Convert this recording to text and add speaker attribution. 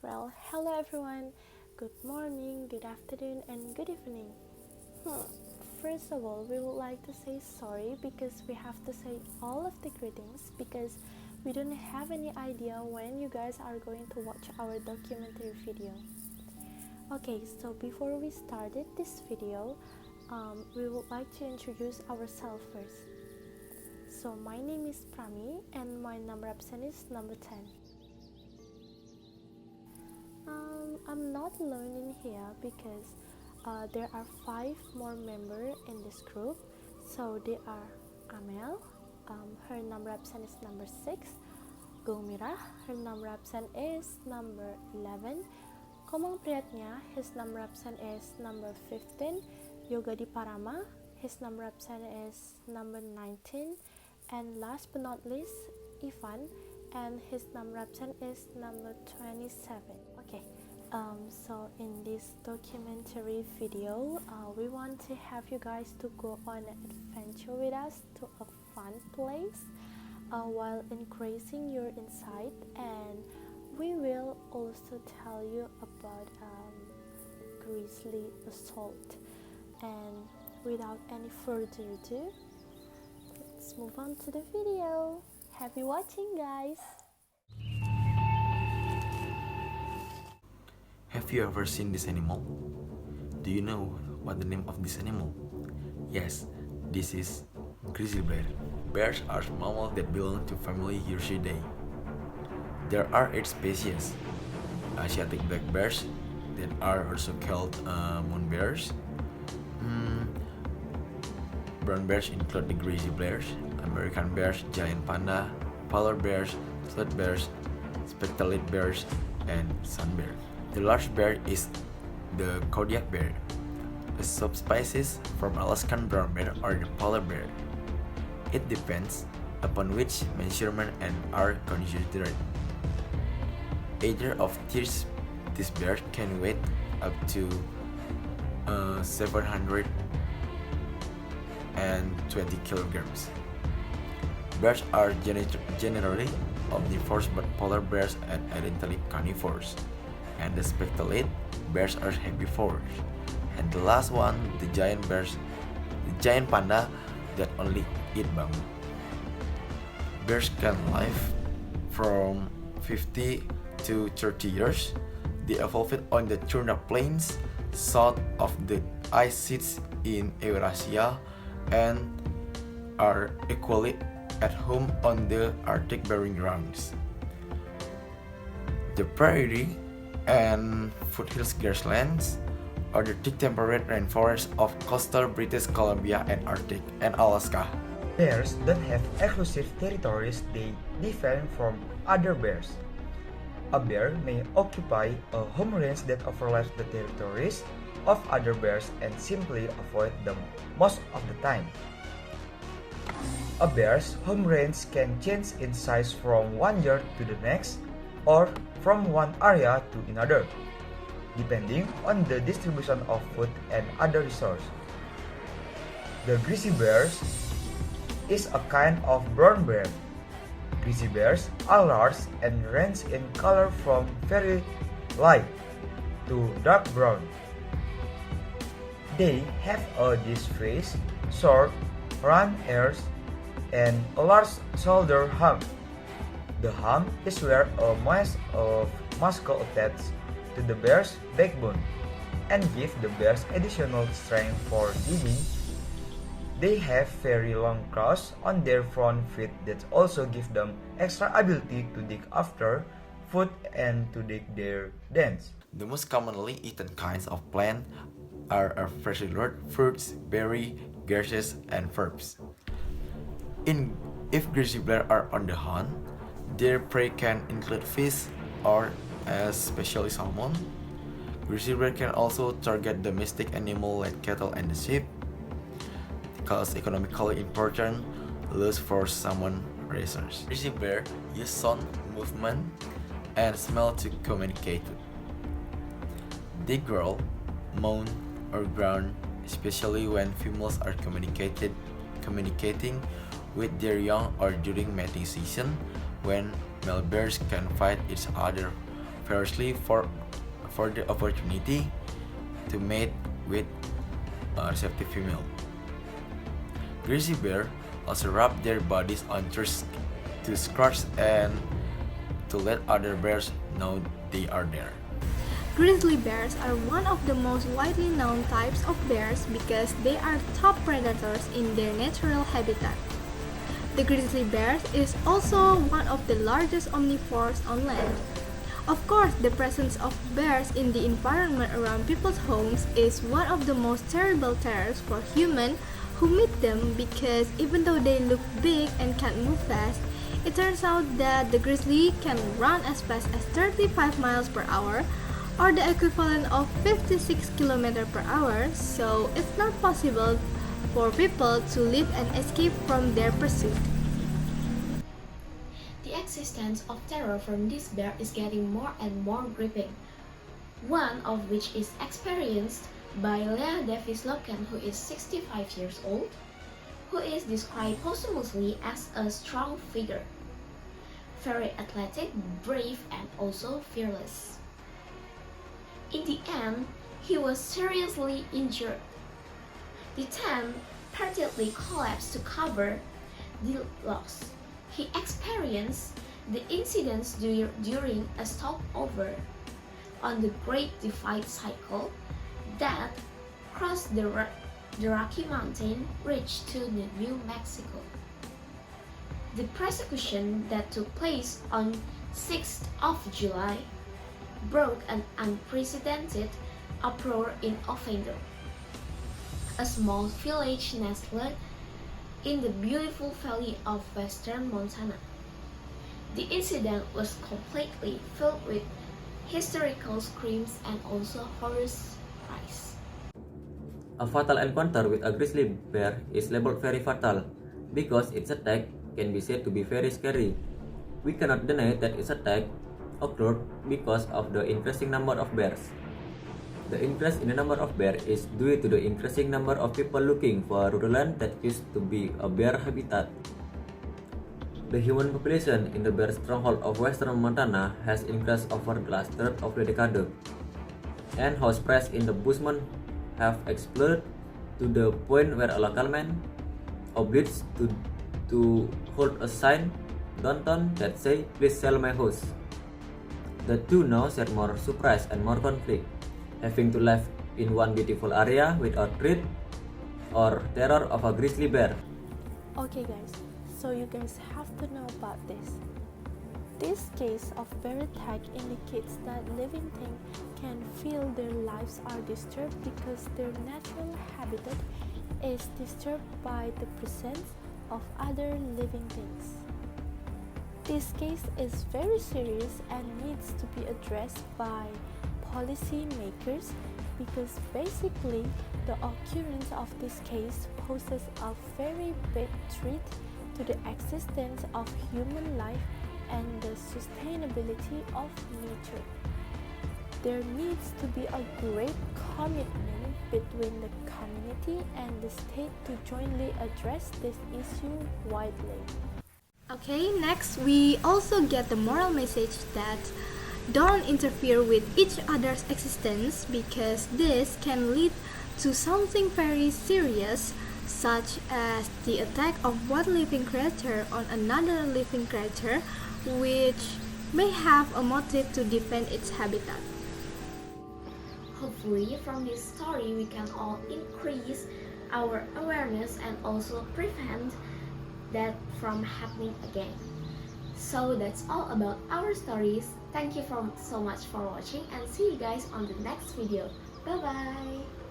Speaker 1: Well, hello everyone. Good morning, good afternoon, and good evening. First of all, we would like to say sorry because we have to say all of the greetings because we don't have any idea when you guys are going to watch our documentary video. Okay, so before we started this video, we would like to introduce ourselves first. So my name is Prami and my number absent is number 10. I'm not alone in here because there are 5 more members in this group. So they are Amel, her number absent is number 6. Gulmira, her number absent is number 11. Komang Priyatnya, his number absent is number 15. Yoga Diparama, his number absent is number 19. And last but not least, Ivan, and his number absent is number 27. Okay, so in this documentary video, we want to have you guys to go on an adventure with us to a fun place while increasing your insight, and we will also tell you about GRIZZLY assault. And without any further ado, let's move on to the video. Happy watching, guys!
Speaker 2: Have you ever seen this animal? Do you know what the name of this animal? Yes, this is grizzly bear. Bears are mammals that belong to family Hircidae. There are 8 species: Asiatic black bears, that are also called moon bears. Brown bears include the grizzly bears, American bears, giant panda, polar bears, sled bears, spectacled bears, and sun bear. The large bear is the Kodiak bear, a subspecies from Alaskan brown bear or the polar bear. It depends upon which measurement and are considered. Either of these bears can weigh up to 720 kilograms. Bears are generally omnivores, but polar bears are identically carnivores, and the spectacled bears are herbivores. And the last one, the giant panda that only eat bamboo. Bears can live from 50 to 30 years. They evolved on the Turner Plains south of the ice sheets in Eurasia and are equally at home on the Arctic burying grounds, the prairie and foothills grasslands, or the thick temperate rainforests of coastal British Columbia and Arctic and Alaska.
Speaker 3: Bears don't have exclusive territories they defend from other bears. A bear may occupy a home range that overlaps the territories of other bears and simply avoid them most of the time. A bear's home range can change in size from one yard to the next or from one area to another, depending on the distribution of food and other resources. The grizzly bear is a kind of brown bear. Grizzly bears are large and range in color from very light to dark brown. They have a disc face, short, round ears, and a large shoulder hump. The hump is where a mass of muscle attached to the bear's backbone and give the bears additional strength for digging. They have very long claws on their front feet that also give them extra ability to dig after food and to dig their dens.
Speaker 2: The most commonly eaten kinds of plant are fruit, fruits, berries, grasses, and herbs. If grizzly bears are on the hunt, their prey can include fish or, especially salmon. Grizzly bears can also target domestic animals like cattle and sheep, cause economically important loss for salmon raisers. Grizzly bears use sound, movement, and smell to communicate. They growl, moan, or groan, especially when females are communicating with their young or during mating season, when male bears can fight each other fiercely for the opportunity to mate with a receptive female. Grizzly bear also rub their bodies on trees to scratch and to let other bears know they are there.
Speaker 4: Grizzly bears are one of the most widely known types of bears because they are top predators in their natural habitat. The grizzly bear is also one of the largest omnivores on land. Of course, the presence of bears in the environment around people's homes is one of the most terrible terrors for humans who meet them because even though they look big and can't move fast, it turns out that the grizzly can run as fast as 35 miles per hour or the equivalent of 56 km per hour, so it's not possible for people to live and escape from their pursuit.
Speaker 5: The existence of terror from this bear is getting more and more gripping, one of which is experienced by Leah Davis Loken, who is 65 years old, who is described posthumously as a strong figure, very athletic, brave, and also fearless. In the end, he was seriously injured. The tent partly collapsed to cover the loss. He experienced the incidents during a stopover on the Great Divide Cycle that crossed the Rocky Mountain Ridge to New Mexico. The persecution that took place on 6th of July brought an unprecedented uproar in Offender, a small village nestled in the beautiful valley of western Montana. The incident was completely filled with hysterical screams and also horror cries.
Speaker 6: A fatal encounter with a grizzly bear is labeled very fatal because its attack can be said to be very scary. We cannot deny that its attack occurred because of the increasing number of bears. The increase in the number of bears is due to the increasing number of people looking for land that used to be a bear habitat. The human population in the bear stronghold of western Montana has increased over the last third of the decade, and house prices in the Bushman have exploded to the point where a local man obliged to hold a sign downtown that say, "Please sell my house." The two now share more surprise and more conflict, having to live in one beautiful area without threat or terror of a grizzly bear.
Speaker 1: Okay guys, so you guys have to know about this. This case of bear attack indicates that living things can feel their lives are disturbed because their natural habitat is disturbed by the presence of other living things. This case is very serious and needs to be addressed by policy makers because basically the occurrence of this case poses a very big threat to the existence of human life and the sustainability of nature. There needs to be a great commitment between the community and the state to jointly address this issue widely.
Speaker 4: Okay, next we also get the moral message that don't interfere with each other's existence because this can lead to something very serious, such as the attack of one living creature on another living creature, which may have a motive to defend its habitat.
Speaker 5: Hopefully, from this story, we can all increase our awareness and also prevent that from happening again. So that's all about our stories. Thank you so much for watching and see you guys on the next video. Bye bye.